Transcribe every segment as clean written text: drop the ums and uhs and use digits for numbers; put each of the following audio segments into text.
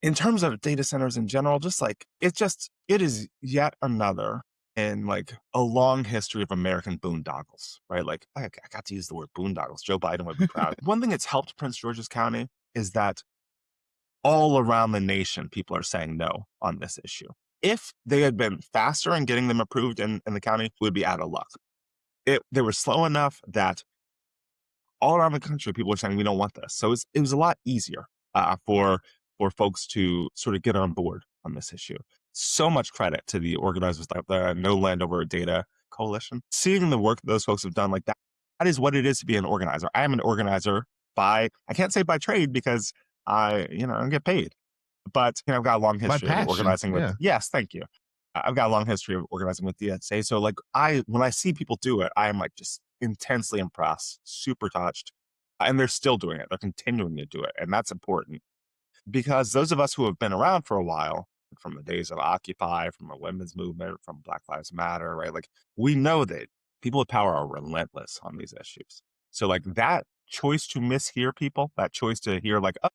In terms of data centers in general, it is yet another in like a long history of American boondoggles, right? Like I got to use the word boondoggles. Joe Biden would be proud. One thing that's helped Prince George's County is that all around the nation, people are saying no on this issue. If they had been faster in getting them approved in the county, we'd be out of luck. They were slow enough that all around the country, people were saying we don't want this. So it was a lot easier for folks to sort of get on board on this issue. So much credit to the organizers like the No Land Over Data Coalition. Seeing the work those folks have done, like that is what it is to be an organizer. I am an organizer I can't say by trade because I don't get paid, but I've got a long By history of passion, organizing with. yeah. Yes, thank you. I've got a long history of organizing with DSA. So like when I see people do it, I am like just intensely impressed, super touched. And they're still doing it. They're continuing to do it. And that's important because those of us who have been around for a while, from the days of Occupy, from the women's movement, from Black Lives Matter, right? Like we know that people with power are relentless on these issues. So like that choice to mishear people, that choice to hear like, oh,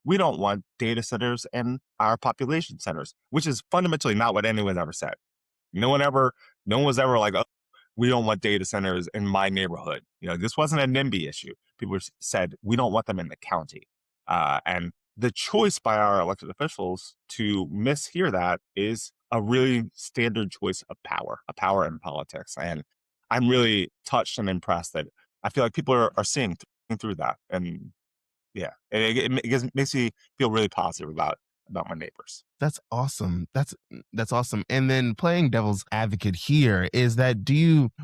we don't want data centers in our population centers, which is fundamentally not what anyone ever said. No one was ever like, oh, we don't want data centers in my neighborhood. This wasn't a NIMBY issue. People said, we don't want them in the county. And the choice by our elected officials to mishear that is a really standard choice of power, a power in politics. And I'm really touched and impressed that I feel like people are seeing through that. And yeah, it makes me feel really positive about my neighbors. That's awesome. That's awesome. And then playing devil's advocate here is that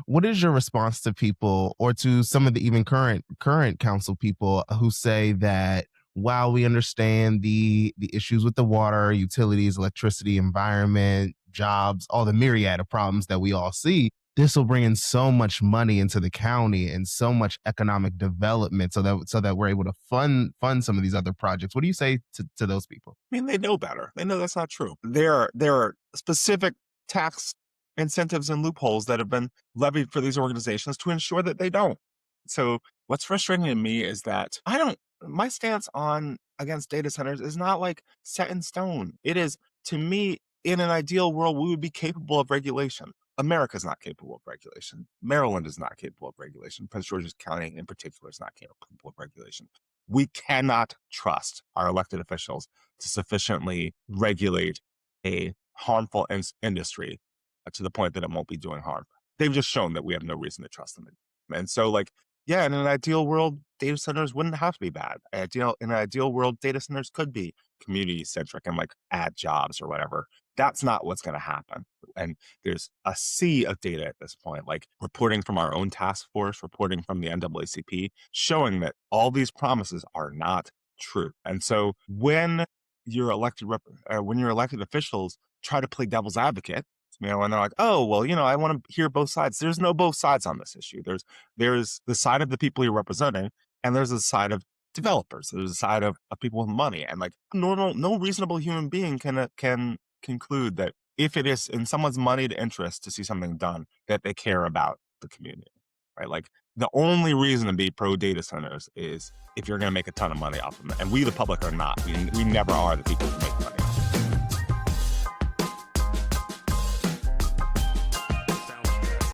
what is your response to people or to some of the even current council people who say that while we understand the issues with the water, utilities, electricity, environment, jobs, all the myriad of problems that we all see, this will bring in so much money into the county and so much economic development so that we're able to fund some of these other projects. What do you say to those people? I mean, they know better. They know that's not true. There are specific tax incentives and loopholes that have been levied for these organizations to ensure that they don't. So what's frustrating to me is that my stance on against data centers is not like set in stone. It is, to me, in an ideal world, we would be capable of regulation. America's not capable of regulation. Maryland is not capable of regulation. Prince George's County in particular is not capable of regulation. We cannot trust our elected officials to sufficiently regulate a harmful industry to the point that it won't be doing harm. They've just shown that we have no reason to trust them. And so like, yeah, in an ideal world, data centers wouldn't have to be bad. In an ideal world, data centers could be community centric and like add jobs or whatever. That's not what's going to happen. And there's a sea of data at this point, like reporting from our own task force, reporting from the NAACP, showing that all these promises are not true. And so when your elected officials try to play devil's advocate, and they're like, oh, well, I want to hear both sides. There's no both sides on this issue. There's the side of the people you're representing, and there's the side of developers. There's a side of people with money. And like no reasonable human being can conclude that if it is in someone's moneyed interest to see something done, that they care about the community, right? Like the only reason to be pro data centers is if you're going to make a ton of money off of them. And we, the public, are not. We never are the people who make money.